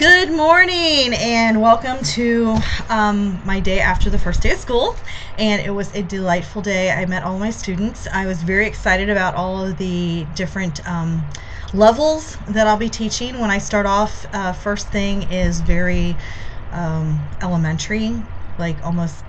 Good morning and welcome to my day after the first day of school, and it was a delightful day. I met all my students. I was very excited about all of the different levels that I'll be teaching. When I start off, first thing is very elementary, like almost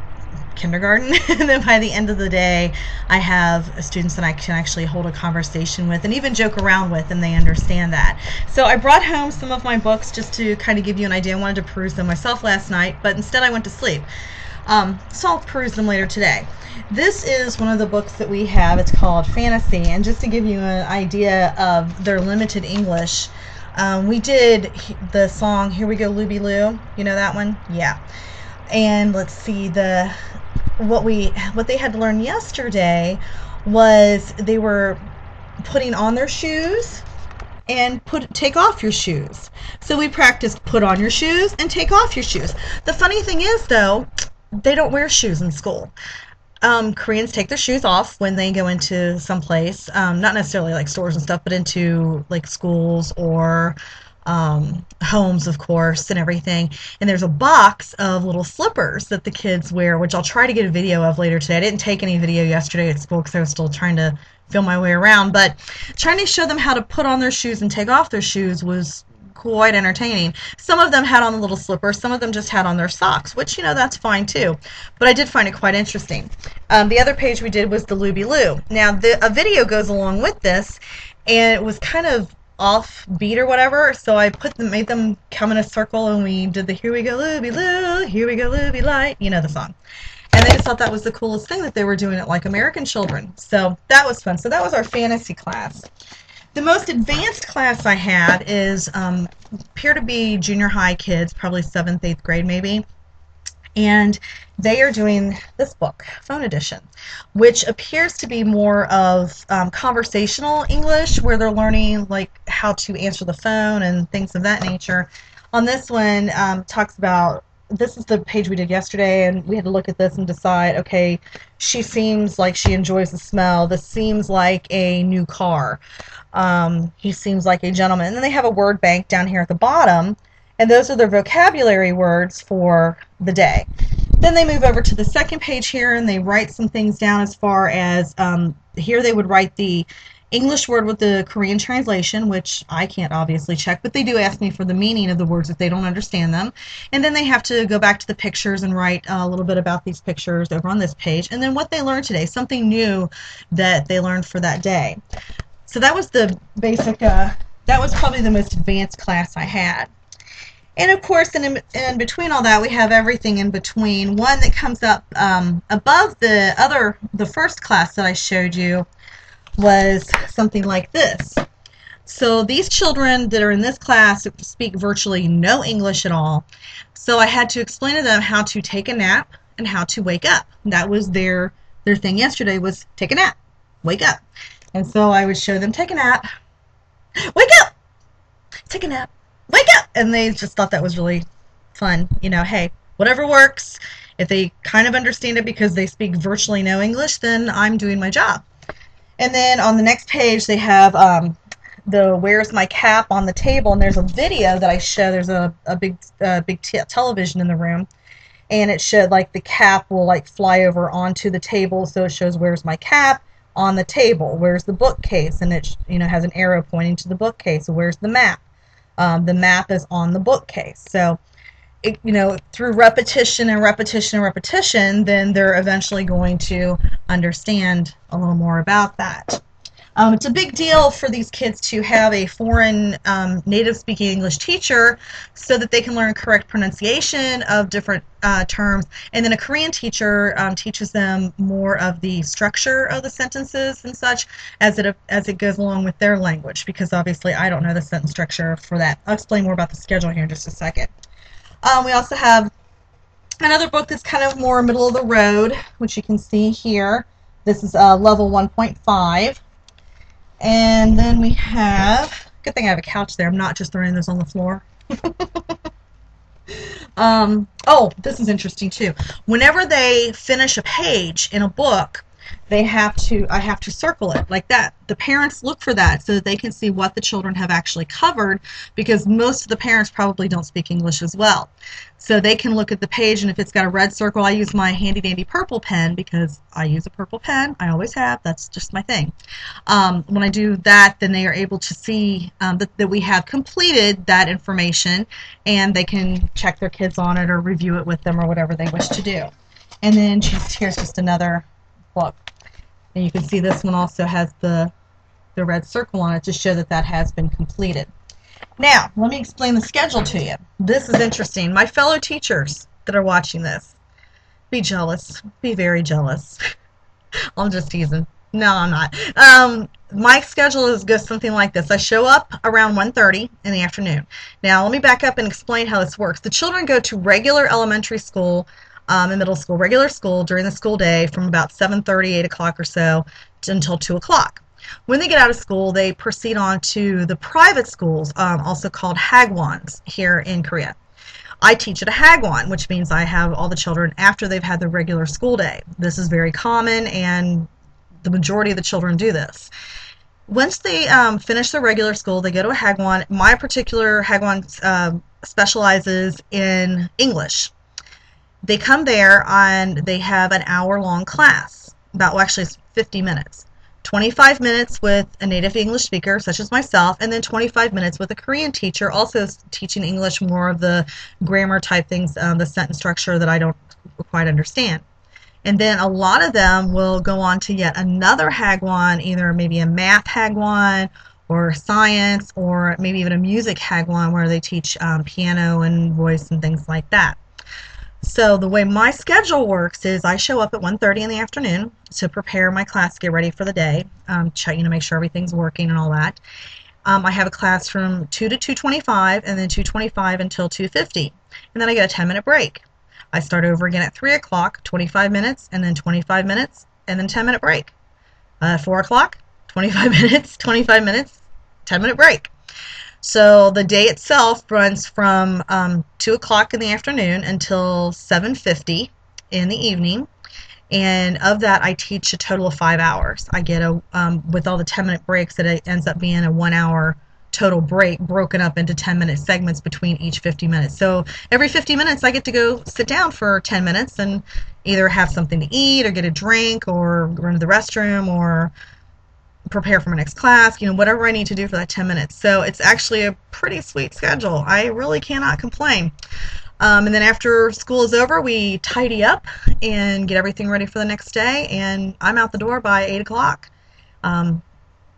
kindergarten, and then by the end of the day I have students that I can actually hold a conversation with and even joke around with, and they understand that. So I brought home some of my books just to kind of give you an idea. I wanted to peruse them myself last night, but instead I went to sleep. So I'll peruse them later today. This is one of the books that we have. It's called Fantasy, and just to give you an idea of their limited English, we did the song Here We Go Looby Loo. You know that one? Yeah. And let's see, what they had to learn yesterday was they were putting on their shoes and take off your shoes. So we practiced put on your shoes and take off your shoes. The funny thing is, though, they don't wear shoes in school. Koreans take their shoes off when they go into some place, not necessarily like stores and stuff, but into like schools or homes, of course, and everything. And there's a box of little slippers that the kids wear, which I'll try to get a video of later today. I didn't take any video yesterday at school because I was still trying to feel my way around, but trying to show them how to put on their shoes and take off their shoes was quite entertaining. Some of them had on the little slippers, some of them just had on their socks, which, you know, that's fine too, but I did find it quite interesting. The other page we did was the Looby Loo. Now a video goes along with this, and it was kind of off beat or whatever, so I made them come in a circle, and we did the Here We Go Looby Loo, Here We Go Looby Light, you know the song. And they just thought that was the coolest thing, that they were doing it like American children. So that was fun. So that was our fantasy class. The most advanced class I had is appear to be junior high kids, probably 7th, 8th grade maybe. And they are doing this book, Phone Edition, which appears to be more of conversational English, where they're learning like how to answer the phone and things of that nature. On this one, talks about, this is the page we did yesterday, and we had to look at this and decide, okay, she seems like she enjoys the smell. This seems like a new car. He seems like a gentleman. And then they have a word bank down here at the bottom, and those are their vocabulary words for the day. Then they move over to the second page here, and they write some things down as far as, here they would write the English word with the Korean translation, which I can't obviously check, but they do ask me for the meaning of the words if they don't understand them. And then they have to go back to the pictures and write a little bit about these pictures over on this page, and then what they learned today, something new that they learned for that day. So that was the basic, that was probably the most advanced class I had. And of course, in between all that, we have everything in between. One that comes up above the first class that I showed you was something like this. So these children that are in this class speak virtually no English at all. So I had to explain to them how to take a nap and how to wake up. That was their thing yesterday, was take a nap, wake up. And so I would show them, take a nap, wake up, take a nap, wake up. And they just thought that was really fun. You know, hey, whatever works. If they kind of understand it because they speak virtually no English, then I'm doing my job. And then on the next page, they have the Where's My Cap on the table, and there's a video that I show. There's a big television in the room, and it showed like the cap will like fly over onto the table, so it shows Where's My Cap on the table. Where's the bookcase? And it, you know, has an arrow pointing to the bookcase. So where's the map? The map is on the bookcase. So it, you know, through repetition and repetition and repetition, then they're eventually going to understand a little more about that. It's a big deal for these kids to have a foreign native-speaking English teacher so that they can learn correct pronunciation of different terms, and then a Korean teacher teaches them more of the structure of the sentences and such as it goes along with their language, because obviously I don't know the sentence structure for that. I'll explain more about the schedule here in just a second. We also have another book that's kind of more middle of the road, which you can see here. This is level 1.5. And then we have, good thing I have a couch there, I'm not just throwing this on the floor. Oh, this is interesting too. Whenever they finish a page in a book, I have to circle it like that. The parents look for that so that they can see what the children have actually covered, because most of the parents probably don't speak English as well. So they can look at the page, and if it's got a red circle, I use my handy dandy purple pen because I use a purple pen. I always have. That's just my thing. When I do that, then they are able to see that we have completed that information, and they can check their kids on it or review it with them or whatever they wish to do. And then here's just another book. And you can see this one also has the red circle on it to show that that has been completed. Now, let me explain the schedule to you. This is interesting. My fellow teachers that are watching this, be jealous. Be very jealous. I'm just teasing. No, I'm not. My schedule goes something like this. I show up around 1:30 in the afternoon. Now, let me back up and explain how this works. The children go to regular elementary school and middle school, regular school during the school day from about 7:30, 8 o'clock or so until 2 o'clock. When they get out of school, they proceed on to the private schools, also called Hagwons here in Korea. I teach at a Hagwon, which means I have all the children after they've had the regular school day. This is very common, and the majority of the children do this. Once they finish their regular school, they go to a Hagwon. My particular Hagwon specializes in English. They come there and they have an hour-long class, well, actually it's 50 minutes. 25 minutes with a native English speaker, such as myself, and then 25 minutes with a Korean teacher, also teaching English, more of the grammar type things, the sentence structure that I don't quite understand. And then a lot of them will go on to yet another Hagwon, either maybe a math Hagwon or science, or maybe even a music Hagwon where they teach piano and voice and things like that. So the way my schedule works is I show up at 1:30 in the afternoon to prepare my class, get ready for the day, check, make sure everything's working and all that. I have a class from 2 to 2:25, and then 2:25 until 2:50, and then I get a 10-minute break. I start over again at 3 o'clock, 25 minutes, and then 25 minutes, and then 10-minute break. 4 o'clock, 25 minutes, 25 minutes, 10-minute break. So the day itself runs from 2 o'clock in the afternoon until 7:50 in the evening, and of that I teach a total of 5 hours. I get with all the 10-minute breaks, that it ends up being a 1-hour total break broken up into 10-minute segments between each 50 minutes. So every 50 minutes I get to go sit down for 10 minutes and either have something to eat or get a drink or run to the restroom or prepare for my next class, whatever I need to do for that 10 minutes. So it's actually a pretty sweet schedule. I really cannot complain. And then after school is over, we tidy up and get everything ready for the next day, and I'm out the door by 8 o'clock.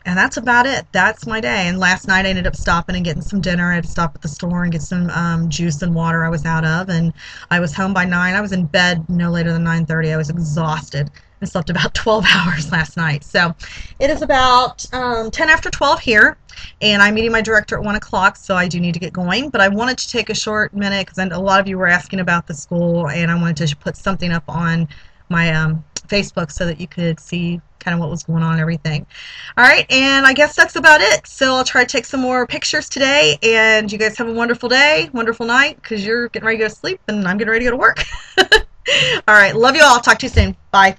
And that's about it. That's my day. And last night I ended up stopping and getting some dinner. I had to stop at the store and get some juice and water I was out of, and I was home by 9. I was in bed no later than 9:30. I was exhausted. I slept about 12 hours last night. So it is about 10 after 12 here, and I'm meeting my director at 1 o'clock, so I do need to get going. But I wanted to take a short minute because a lot of you were asking about the school, and I wanted to put something up on my Facebook so that you could see kind of what was going on and everything. All right, and I guess that's about it. So I'll try to take some more pictures today, and you guys have a wonderful day, wonderful night, because you're getting ready to go to sleep, and I'm getting ready to go to work. All right, love you all. Talk to you soon. Bye.